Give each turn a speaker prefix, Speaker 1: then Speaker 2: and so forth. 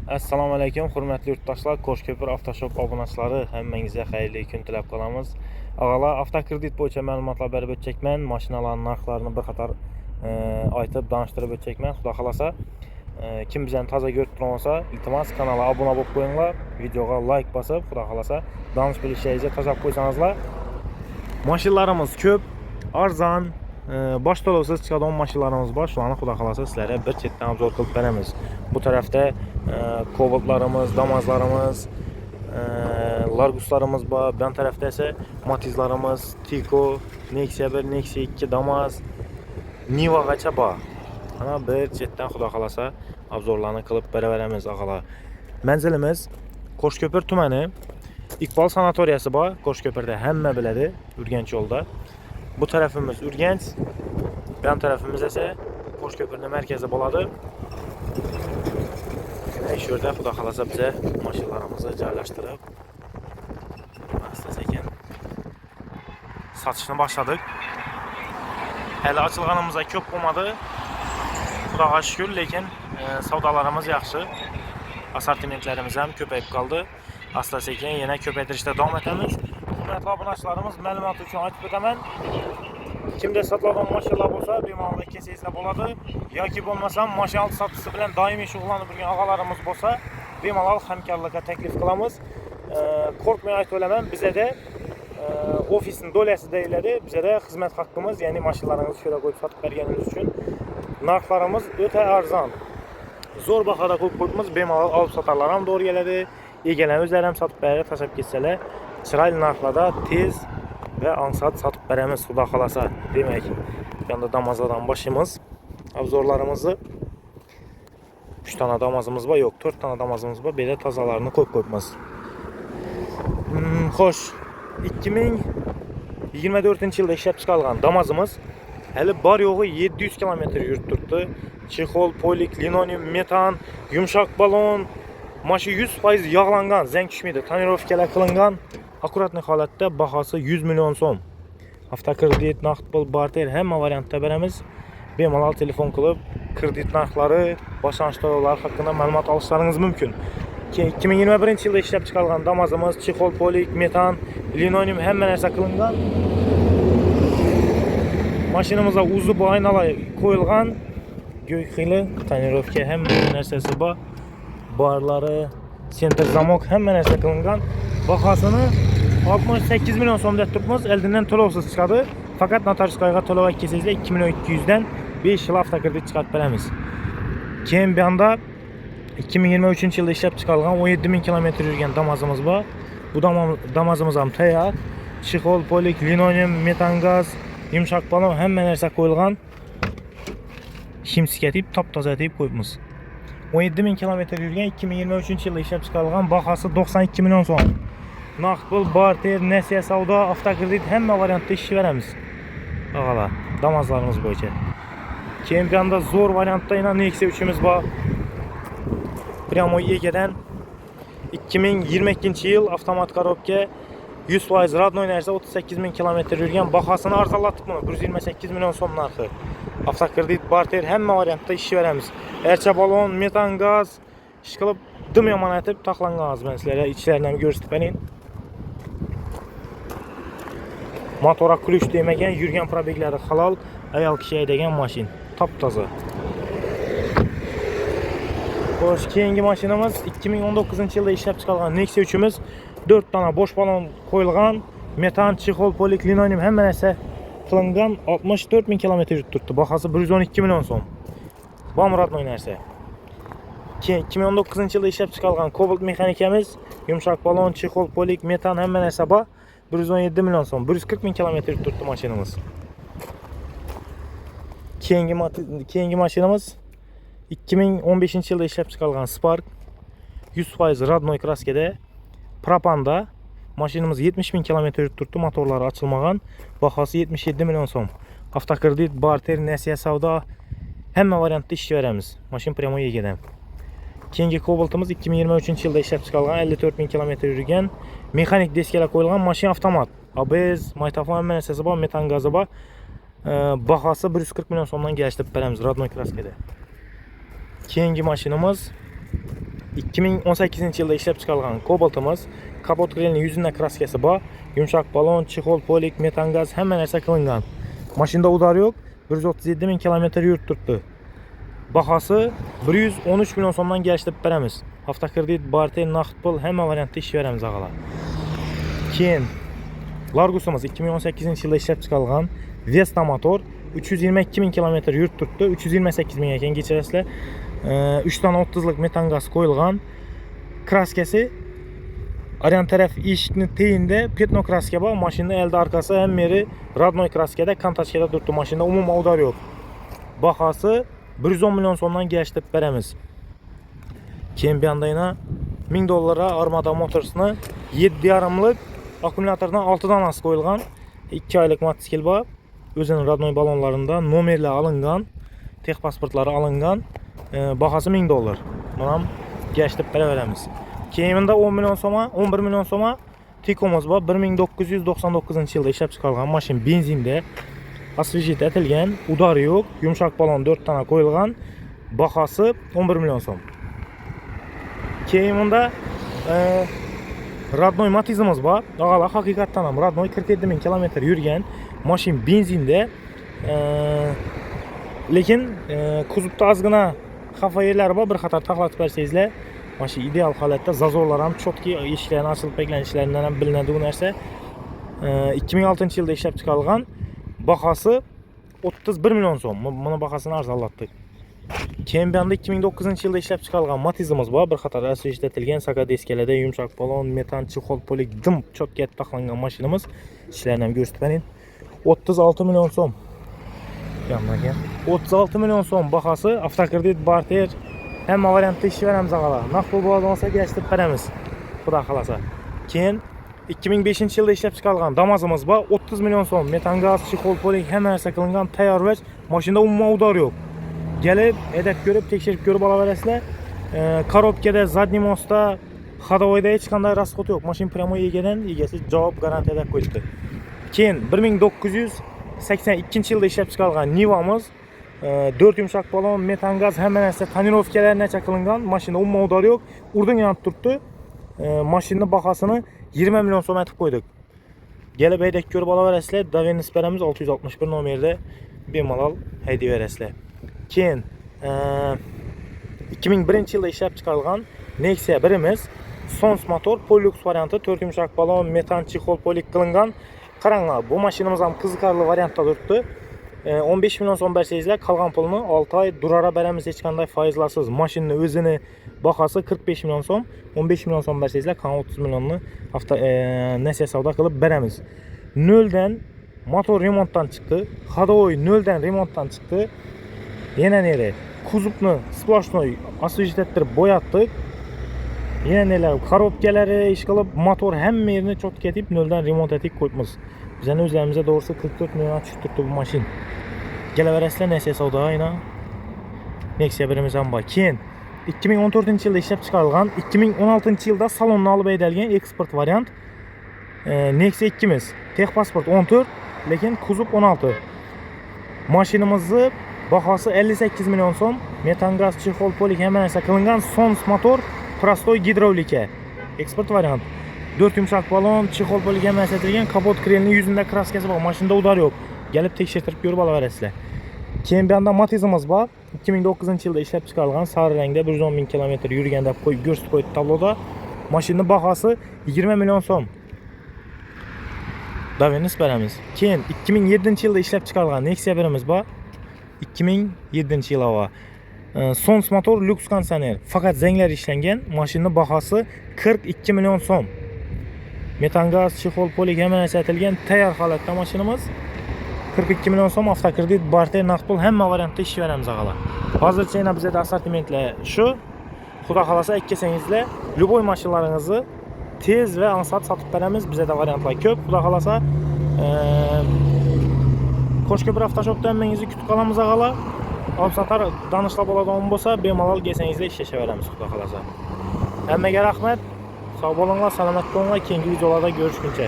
Speaker 1: Assalomu alaykum, hurmatli yurtdoshlar, Qo'shko'pir avtoshop obunachilari, hammangizga xayrli kun tilab qolamiz. Avvalo, avtokredit bo'yicha ma'lumotlar berib o'tacakman, mashinalarning narxlarini bir qator aytib, tanishtirib o'tacakman. Xudo xolasa, kim bizani toza ko'rib tursa, iltimos kanalga obuna bo'lib qo'yinglar, videoga like bosib, xudo xolasa, danish bilishingizni tashlab qo'ysangizlar. Mashinalarimiz ko'p, arzon, bosh to'lovsiz chiqadigan mashinalarimiz bor. Shularni xudo xolasa sizlarga bir chetdan obzor qilib beramiz. Bu tarafda Cobaltlarimiz, Damazlarimiz, Larguslarimiz bor. Bu tarafda esa Matizlarimiz, Tico, Nexia 1, Nexia 2, Damaz, Niva'gacha bor. Ana bir chetdan xudo xolasa obzorlarni qilib beraveramiz og'alar. Manzilimiz Qo'shko'pir tumani, Iqbol sanatoriyasi bor. Qo'shko'pirda hamma biladi, Urganch yo'lda. Bu tarafimiz Urganch, bu tarafimiz esa Qo'shko'pirning markazi bo'ladi. Shu yerda xudo xolasa biza mashinalarimizni joylashtirib, asta-sekin sotishni boshladik. Hali ochilganimizda ko'p bo'lmadi. Xudoga shukr, lekin savdolarimiz yaxshi. Assortimentlarimiz ham ko'payib qoldi. Asta-sekin yana ko'paytirishda davom etamiz. Hurmatli obunachilarimiz, ma'lumot uchun aytib o'taman. Kimda sotiladigan mashinalar bo'lsa, bemalol kelsangizlar bo'ladi. Yoki bo'lmasam, mashina savdosi bilan doimiy shug'ullanib turgan og'alarimiz bo'lsa, bemalol hamkorlikka taklif qilamiz. Qo'rqmay aytib o'laman, bizda ofisning do'lasi deyiladi. Bizda xizmat haqqimiz, ya'ni mashinalaringizni shu yerga qo'yib sotib berganingiz uchun narxlarimiz o'ta arzon. Zo'r bahoda qo'yib qo'yibmiz, bemalol olib sotarlar ham to'g'ri keladi. Egalar o'zlari ham sotib beradi, tashab ketsalar, chiroyli narxlarda tez ve ansat satıp beremiz xudo xolasa. Demek, yanda Damazlardan başımız, obzorlarımızı 3 tane Damazımız var, yok 4 tane Damazımız var, böyle tazalarını koymayız. Xoş, 2024 yılda işlep çıkarılan Damazımız hali bar yoğu 700 km yürüttürktü. Çexol, polik, linoleum, metan, yumuşak balon, maşı 100% yağlangan, zeng düşmeydi, tonirovkalar qilingan. Akkuratli holatda bahosi 100 million so'm. Avtokredit, naqd pul, barter hamma variantda beramiz. Bemalol telefon qilib, kredit narxlari, boshlanish to'lovlari haqida ma'lumot olishlaringiz mumkin. 2021-yilda ishlab chiqarilgan Damazimiz, chexol, polik, metan, linoleum hamma narsa qilingan. Mashinamizda uzi bu aynalar qo'yilgan. Go'y xili, tonirovka hamma narsasi bor. Barlari, senter zamok hamma narsa qilingan. Bahasını 68 milyon so'm deb turibmiz. Eldinden to'lovsiz chiqadi. Faqat notariskoyga to'lov kelsangizlar 2 million 200 dan 5 yil avtokredit chiqarib beramiz. Keyin bu yoqda 2023-yilda ishlab chiqarilgan 17 ming kilometr yurgan Damazimiz bor. Bu Damazimiz ham tayyor. Chexol, polik, linoleum, metan gaz, yumshoq balon hamma narsa qo'yilgan. Shimsiga deb top-toza deb qo'yibmiz. 17 ming kilometr yurgan 2023-yilda ishlab chiqarilgan, bahasi 92 million so'm. Naqd pul, barter, nasiya savdo, avtokredit hamma variantda ish beramiz. Og'alar, Damazlarimiz bo'yicha. Keyin bu yoqda zo'r variantda yana Nexia 3imiz bor. Pryamoy egadan 2022-yil avtomat korobka 100% radnoy narsa 38 ming kilometr yurgan, bahasini arzonlatib buni 128 million so'm narxi. Avtokredit, barter hamma variantda ish beramiz. Ercha balon, metan gaz, ish qilib dim yomon etib taxlangan men sizlarga ichlaridan ko'rsatib berayin. Motora kulish demagan, yurgan probeglari halol, ayol kishi haydagan mashin. Top-toza. Xo'sh, keyingi mashinamiz 2019-yilda ishlab chiqarilgan Nexia 3imiz. 4 tane bosh balon qo'yilgan, metan, chexol, polik, linoleum hamma narsa qilingan, 64 ming kilometr yurib turibdi. Bahasi 112 million so'm. Bamratnoy narsa. 2019-yilda ishlab chiqarilgan Cobalt mexanikamiz, yumshoq balon, chexol, polik, metan hamma narsa bor. 117 million so'm, 140 ming kilometr yurib turibdi mashinamiz. Keyingi mashinamiz 2015-yilda ishlab chiqarilgan Spark 100% radnoy kraskada, propanda. Mashinamiz 70 ming kilometr yurib turibdi, motorlari ochilmagan. Bahasi 77 million so'm. Avtokredit, barter, nasiya savdo hamma variantda ish beramiz. Mashin pryamoy egadan. Keyingi Cobaltimiz 2023-yilda ishlab chiqarilgan, 54 ming kilometr yurgan, mexanik diskalar qo'yilgan mashin avtomat. ABS, magnitofon hamma narsasi bor, metan gazi bor. Bahası 140 milyon so'mdan kelishtirib beramiz radnoy kraskada. Keyingi mashinamiz 2018 yılda ishlab chiqarilgan Cobalt'imiz. Kapot grelning yuzunda kraskasi bor. Yumshoq balon, chexol, polik, metan gaz hamma narsa qilingan. Mashinada udar yo'q. 137 ming kilometr yurib turibdi. Bahası 113 milyon so'mdan kelishib beramiz. Hafta kredit, barter, naqd pul hamma variantda ish beramiz og'alar. Keyin Largus'umuz 2018 yilda ishlab chiqarilgan Vesta motor 322 ming kilometr yurib turibdi. 328 ming ekan kechirasizlar. 3 dan 30lik metan gaz qo'yilgan. Kraskasi Aryan taraf eshikni teyinda petno kraska bor. Mashina elde arkasi ham meri radnoy kraskada, kontaçkada turibdi. Mashinada umuman udar yo'q. Bahası 110 milyon so'mdan kelishib beramiz. Keyin bu yanda yana $1000 Armada Motors'ni 7,5lik akkumulyatordan 6 danasi qo'yilgan. 2 oylik mototsikl bor. O'zining radnoy balonlarında nomerlar alingan, tex pasportlari alingan. Bahası $1000. Mana kelishib beraveramiz. Keyin 10 milyon so'ma, 11 milyon so'ma Tiko'miz bor. 1999 yilda ishlab chiqarilgan mashina benzinda. Asfijit etilgan, udar yo'q, yumshoq balon 4 tane qo'yilgan. Bahası 11 milyon so'm. Keyin bunda Radnoy Matizimiz bor. Og'alar haqiqatan ham Radnoy 47 ming kilometr yurgan mashina benzinda. Lekin kuzovda ozgina xafa yerlari bor, bir qator taxlatib bersangizlar, mashina ideal holatda, zazorlar ham chotki, eshiklarning ochilib beklanishlaridan ham bilinadi bu narsa. 2006 yilda ishlab chiqarilgan. Bahası 31 milyon so'm. Buni bahasini arzonlatdik. Keyin bu yanda 2009 yilda ishlab chiqarilgan Matizimiz bor. Bir qator asfaltlatilgan sakadeskalada yumshoq balon, metan, chexol, polik, dim chotga taxlangan mashinamiz. Ishlarini ham ko'rsatib bering. 36 milyon so'm. Yanmaga 36 milyon so'm bahası, avtokredit, barter hamma variantda ish beramiz og'alar. Naqd pul bo'lsa kelishib beramiz. Xudo xolasa. Keyin 2005 yilda ishlab chiqarilgan Damazimiz bor. 30 milyon so'm. Metan gaz, chexol, polik hamma narsa qilingan tayyor vaj. Mashinada umuman udar yo'q. Gelib, edep görüp, tekshirib ko'rib olaverasizlar. Korobkada, zadniy mostda, ходовойda hech qanday расход yo'q. Mashina pryamoy egadan egasi javob garantiyada qo'yibdi. Keyin 1982 yilda ishlab chiqarilgan Niva'miz 4 yumshoq balon, metan gaz hamma narsa tonirovkalargacha qilingan. Mashina umuman udar yo'q. Urdin yonib turibdi. Mashinaning bahasini 20 milyon so'm aytib qo'ydik. Gelib haydab ko'rib olaverasizlar. Davenis beramiz 661 nomerda bemalol haydayverasizlar. Keyin 2001 yilda ishlab chiqarilgan Nexia 1imiz Sons motor Polux varianti, 4 yumshoq balon, metan, chexol, polik qilingan. Qaranglar, bu mashinamiz ham qiziqarli variantda turibdi. 15 milyon so'm bersangizlar, qolgan pulni 6 oy durara beramiz hech qanday foizlarsiz. Mashinaning o'zini bahasi 45 milyon so'm, 15 milyon so'm bersangizlar, qolgan 30 millionni nasiya savdo qilib beramiz. Noldan motor remontdan chiqdi, ходовой noldan remontdan chiqdi. Yana nere kuzovni splashnoy asfaltlattirib bo'yatdik. Yana nelar korobkalari ish qilib, motor hamma yerini chotga etib noldan remont etib qo'yibmiz. Bizning o'zlarimizga to'g'risi 44 million tushib turibdi bu mashina. Kelaverasizlar Nexia savdo ayna. Nexia birimiz ham bor. Keyin 2014 yilda ishlab chiqarilgan, 2016 yilda salonni olib haydalgan eksport variant Nexia 2miz. Tex pasport 14, lekin kuzov 16. Mashinamizni bahası 58 milyon so'm, metan gaz, chexol, polik hamma narsa qilingan. Sons motor, prostoy gidravlika. Eksport variant. 4 yumshoq balon, chexol, polik hamma narsa qilingan. Kapot grelning yuzunda kraskasi bor. Mashinada udar yo'q. Gelib tekshirtirib ko'rib olaverasizlar. Keyin bu yanda Matizimiz bor. 2009 yilda ishlab chiqarilgan, sari rangda 110 ming kilometr yurgan deb qo'yib ko'rsatib qo'ydi tabloda. Mashinaning bahasi 20 milyon so'm. Davenis beramiz. Keyin 2007 yilda ishlab chiqarilgan Nexia 1imiz bor. 2007 yil hava. Sons motor Lux konditsioner. Faqat zanglar ishlangan. Mashinaning bahasi 42 milyon so'm. Metan gaz, chexol, polik hamma narsa aytilgan tayyor holatda mashinamiz. 42 milyon so'm, avtokredit, barter, naqd pul hamma variantda ish beramiz og'alar. Hozircha yana bizda assortimentlar shu. Xudo xolasa ikkasingizlar любой mashinalaringizni tez va ansat sotib beramiz. Bizda variantlar ko'p. Xudo xolasa Qo'shko'pir avtoshopdan mengizni kutib qolamiz og'alar. Olib sotar danishlar bo'ladigan bo'lsa, bemalol kelsangizlar ishlashaveramiz xudo xolasa. Hammaga rahmat. Sog' bo'linglar, salomat bo'linglar. Keyingi videolarda ko'rishguncha.